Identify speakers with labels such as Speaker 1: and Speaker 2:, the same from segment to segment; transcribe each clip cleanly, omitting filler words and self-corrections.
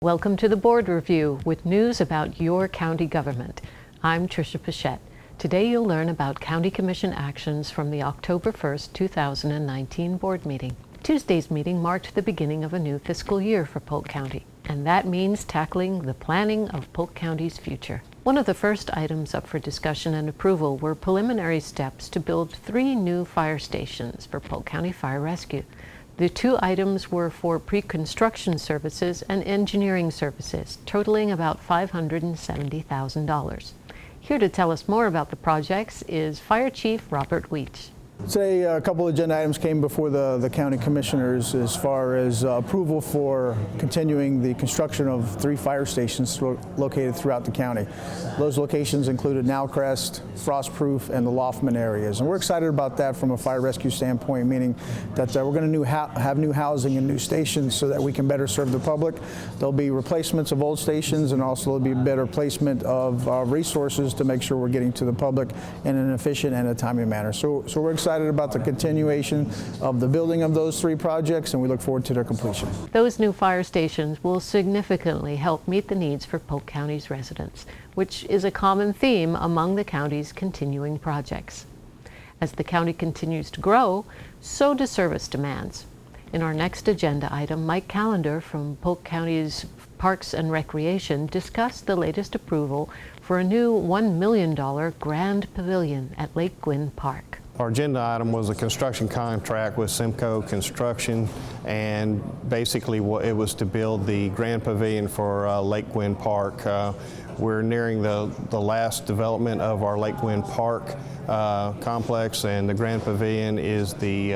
Speaker 1: Welcome to the Board Review with news about your county government. I'm Tricia Pichette. Today you'll learn about County Commission actions from the October 1st, 2019 board meeting. Tuesday's meeting marked the beginning of a new fiscal year for Polk County, and that means tackling the planning of Polk County's future. One of the first items up for discussion and approval were preliminary steps to build 3 new fire stations for Polk County Fire Rescue. The 2 items were for pre-construction services and engineering services, totaling about $570,000. Here to tell us more about the projects is Fire Chief Robert Weech.
Speaker 2: Today, a couple of agenda items came before the county commissioners as far as approval for continuing the construction of 3 fire stations located throughout the county. Those locations included Nowcrest, Frostproof, and the Loftman areas. And we're excited about that from a fire rescue standpoint, meaning that we're going to have new housing and new stations so that we can better serve the public. There'll be replacements of old stations, and also there'll be better placement of resources to make sure we're getting to the public in an efficient and a timely manner. So we're excited about the continuation of the building of those 3 projects, and we look forward to their completion.
Speaker 1: Those new fire stations will significantly help meet the needs for Polk County's residents, which is a common theme among the county's continuing projects. As the county continues to grow, so do service demands. In our next agenda item, Mike Callender from Polk County's Parks and Recreation discussed the latest approval for a new $1 million Grand Pavilion at Lake Gwynn Park.
Speaker 3: Our agenda item was a construction contract with Simcoe Construction, and basically it was to build the Grand Pavilion for Lake Gwynn Park. We're nearing the last development of our Lake Gwynn Park complex, and the Grand Pavilion is the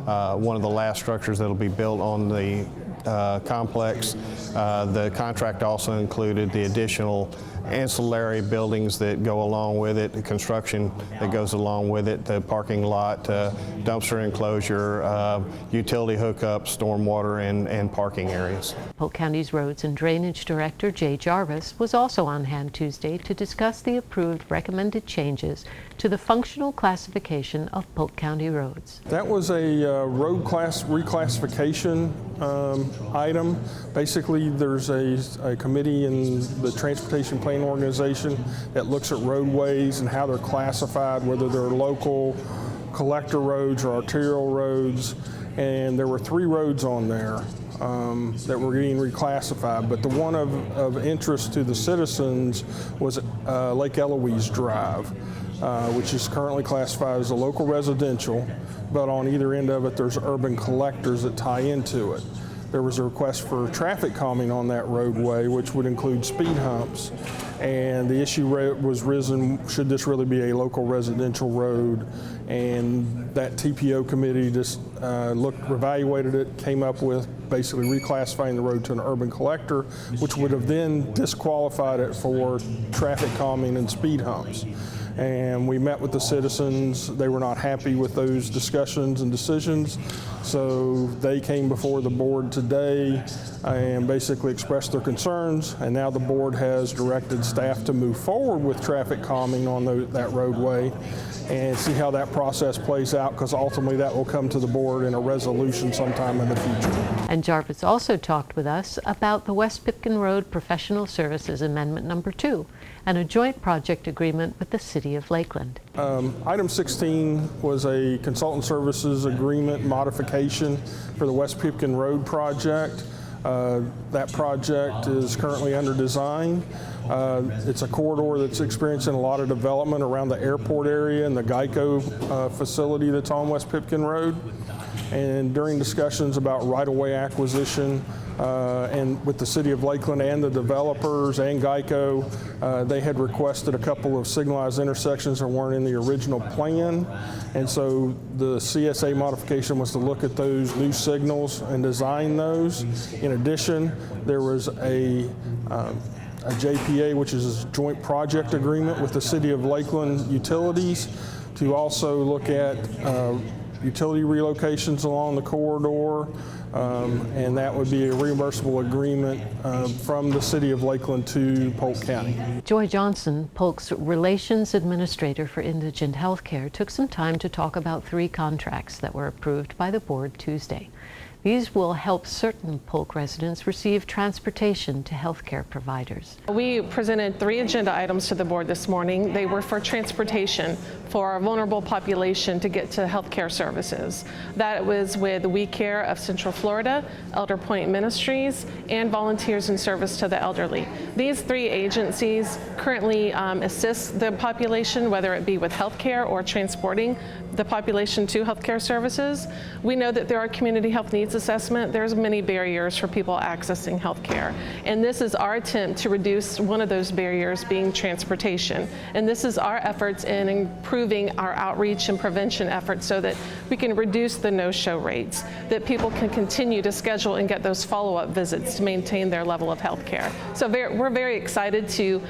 Speaker 3: one of the last structures that will be built on the complex. The contract also included the additional ancillary buildings that go along with it, the construction that goes along with it, the parking lot, dumpster enclosure, utility hookups, stormwater, and parking areas.
Speaker 1: Polk County's Roads and Drainage Director Jay Jarvis was also on hand Tuesday to discuss the approved recommended changes to the functional classification of Polk County roads.
Speaker 4: That was a road class reclassification item. Basically, there's a committee in the Transportation Planning Organization that looks at roadways and how they're classified, whether they're local, collector roads, or arterial roads. And there were 3 roads on there that were getting reclassified, but the one of interest to the citizens was Lake Eloise Drive, which is currently classified as a local residential, but on either end of it there's urban collectors that tie into it. There was a request for traffic calming on that roadway, which would include speed humps, and the issue was risen, should this really be a local residential road? And that TPO committee just evaluated it, came up with basically reclassifying the road to an urban collector, which would have then disqualified it for traffic calming and speed humps. And we met with the citizens. They were not happy with those discussions and decisions, so they came before the board today and basically expressed their concerns, and now the board has directed staff to move forward with traffic calming on that roadway and see how that process plays out, because ultimately that will come to the board in a resolution sometime in the future.
Speaker 1: And Jarvis also talked with us about the West Pipkin Road Professional Services Amendment Number 2 and a joint project agreement with the City of Lakeland.
Speaker 4: Item 16 was a consultant services agreement modification for the West Pipkin Road project. That project is currently under design. It's a corridor that's experiencing a lot of development around the airport area and the Geico facility that's on West Pipkin Road. And during discussions about right-of-way acquisition and with the City of Lakeland and the developers and Geico, they had requested a couple of signalized intersections that weren't in the original plan. And so the CSA modification was to look at those new signals and design those. In addition, there was a JPA, which is a joint project agreement with the City of Lakeland Utilities, to also look at utility relocations along the corridor, and that would be a reimbursable agreement from the City of Lakeland to Polk County.
Speaker 1: Joy Johnson, Polk's Relations Administrator for Indigent Healthcare, took some time to talk about 3 contracts that were approved by the board Tuesday. These will help certain Polk residents receive transportation to healthcare providers.
Speaker 5: We presented 3 agenda items to the board this morning. They were for transportation for our vulnerable population to get to healthcare services. That was with We Care of Central Florida, Elder Point Ministries, and Volunteers in Service to the Elderly. These 3 agencies currently assist the population, whether it be with healthcare or transporting the population to healthcare services. We know that there are community health needs assessment. There's many barriers for people accessing healthcare. And this is our attempt to reduce one of those barriers, being transportation. And this is our efforts in improving our outreach and prevention efforts so that we can reduce the no-show rates, that people can continue to schedule and get those follow-up visits to maintain their level of healthcare. So we're very excited to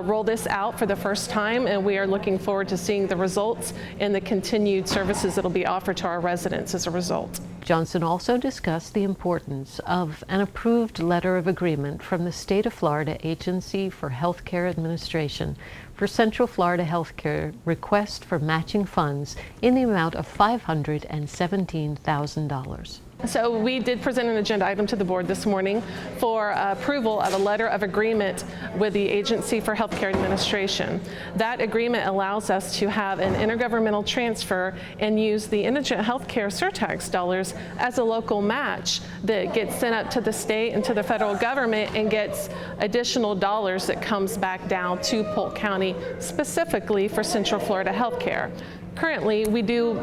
Speaker 5: roll this out for the first time, and we are looking forward to seeing the results and the continued services that will be offered to our residents as a result.
Speaker 1: Johnson also discussed the importance of an approved letter of agreement from the State of Florida Agency for Healthcare Administration for Central Florida Healthcare request for matching funds in the amount of $517,000.
Speaker 5: So we did present an agenda item to the board this morning for approval of a letter of agreement with the Agency for Healthcare Administration. That agreement allows us to have an intergovernmental transfer and use the indigent healthcare surtax dollars as a local match that gets sent up to the state and to the federal government and gets additional dollars that comes back down to Polk County specifically for Central Florida Healthcare. Currently, we do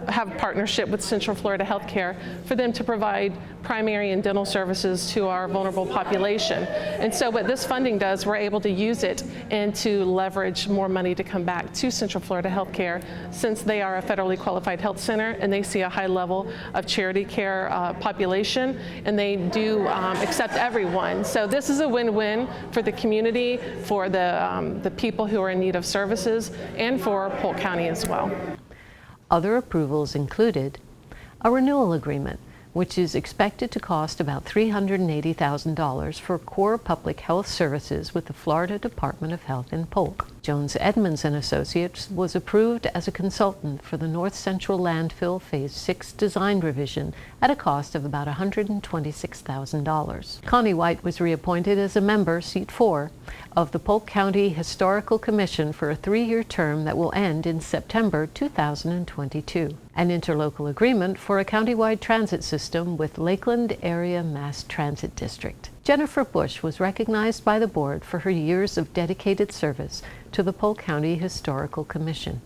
Speaker 5: have a partnership with Central Florida Healthcare for them to provide primary and dental services to our vulnerable population. And so what this funding does, we're able to use it and to leverage more money to come back to Central Florida Healthcare, since they are a federally qualified health center and they see a high level of charity care population, and they do accept everyone. So this is a win-win for the community, for the people who are in need of services, and for Polk County as well.
Speaker 1: Other approvals included a renewal agreement, which is expected to cost about $380,000 for core public health services with the Florida Department of Health in Polk. Jones Edmonds & Associates was approved as a consultant for the North Central Landfill Phase 6 design revision at a cost of about $126,000. Connie White was reappointed as a member, seat 4, of the Polk County Historical Commission for a 3-year term that will end in September 2022. An interlocal agreement for a countywide transit system with Lakeland Area Mass Transit District. Jennifer Bush was recognized by the board for her years of dedicated service to the Polk County Historical Commission.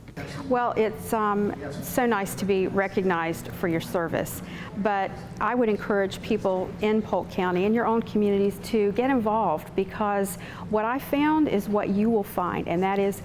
Speaker 6: Well, it's so nice to be recognized for your service, but I would encourage people in Polk County, in your own communities, to get involved, because what I found is what you will find, and that is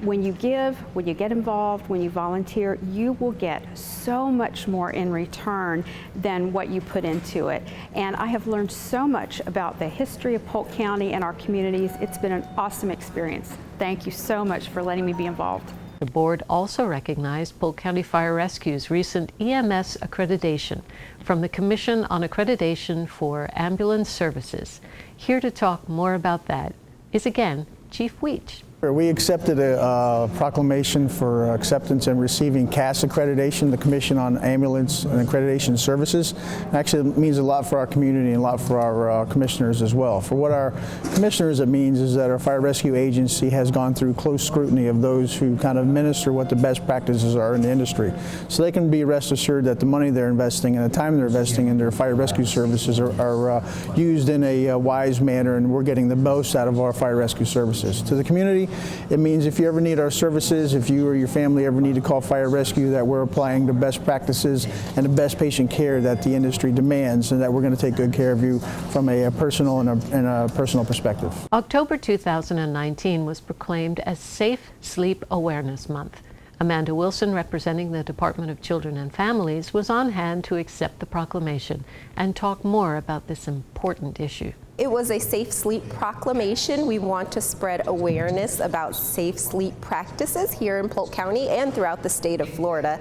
Speaker 6: when you give, when you get involved, when you volunteer, you will get so much more in return than what you put into it. And I have learned so much about the history of Polk County and our communities. It's been an awesome experience. Thank you so much for letting me be involved.
Speaker 1: The board also recognized Polk County Fire Rescue's recent EMS accreditation from the Commission on Accreditation for Ambulance Services. Here to talk more about that is again Chief Weech.
Speaker 2: We accepted a proclamation for acceptance and receiving CAS accreditation, the Commission on Ambulance and Accreditation Services. Actually, it means a lot for our community and a lot for our commissioners as well. For what our commissioners, it means is that our fire rescue agency has gone through close scrutiny of those who kind of administer what the best practices are in the industry. So they can be rest assured that the money they're investing and the time they're investing in their fire rescue services are used in a wise manner, and we're getting the most out of our fire rescue services. To the community, it means if you ever need our services, if you or your family ever need to call fire rescue, that we're applying the best practices and the best patient care that the industry demands, and that we're going to take good care of you from a personal and a personal perspective.
Speaker 1: October 2019 was proclaimed as Safe Sleep Awareness Month. Amanda Wilson, representing the Department of Children and Families, was on hand to accept the proclamation and talk more about this important issue.
Speaker 7: It was a safe sleep proclamation. We want to spread awareness about safe sleep practices here in Polk County and throughout the state of Florida.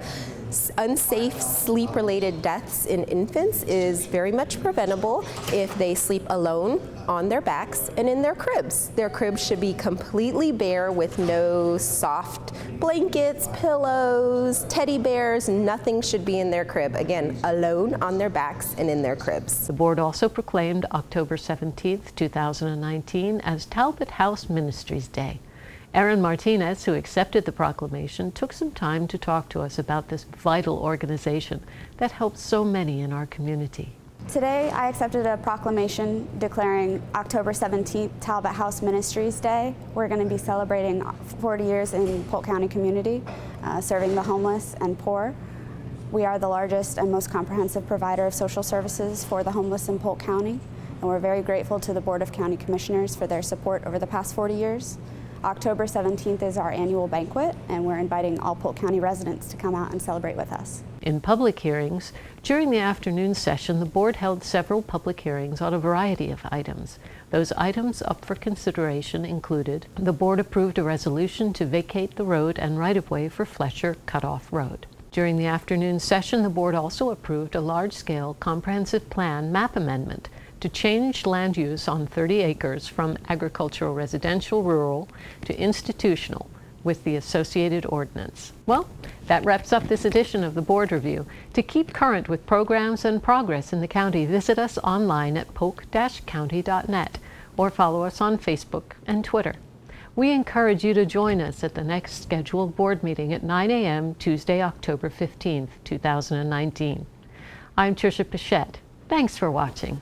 Speaker 7: Unsafe sleep-related deaths in infants is very much preventable if they sleep alone on their backs and in their cribs. Their cribs should be completely bare with no soft blankets, pillows, teddy bears, nothing should be in their crib. Again, alone on their backs and in their cribs.
Speaker 1: The board also proclaimed October 17th, 2019 as Talbot House Ministries Day. Erin Martinez, who accepted the proclamation, took some time to talk to us about this vital organization that helps so many in our community.
Speaker 8: Today, I accepted a proclamation declaring October 17th Talbot House Ministries Day. We're going to be celebrating 40 years in Polk County community, serving the homeless and poor. We are the largest and most comprehensive provider of social services for the homeless in Polk County, and we're very grateful to the Board of County Commissioners for their support over the past 40 years. October 17th is our annual banquet, and we're inviting all Polk County residents to come out and celebrate with us.
Speaker 1: In public hearings, during the afternoon session, the board held several public hearings on a variety of items. Those items up for consideration included: the board approved a resolution to vacate the road and right-of-way for Fletcher Cutoff Road. During the afternoon session, the board also approved a large-scale comprehensive plan map amendment to change land use on 30 acres from agricultural residential rural to institutional with the associated ordinance. Well, that wraps up this edition of the Board Review. To keep current with programs and progress in the county, visit us online at polk-county.net or follow us on Facebook and Twitter. We encourage you to join us at the next scheduled board meeting at 9 a.m. Tuesday, October 15th, 2019. I'm Tricia Pichette. Thanks for watching.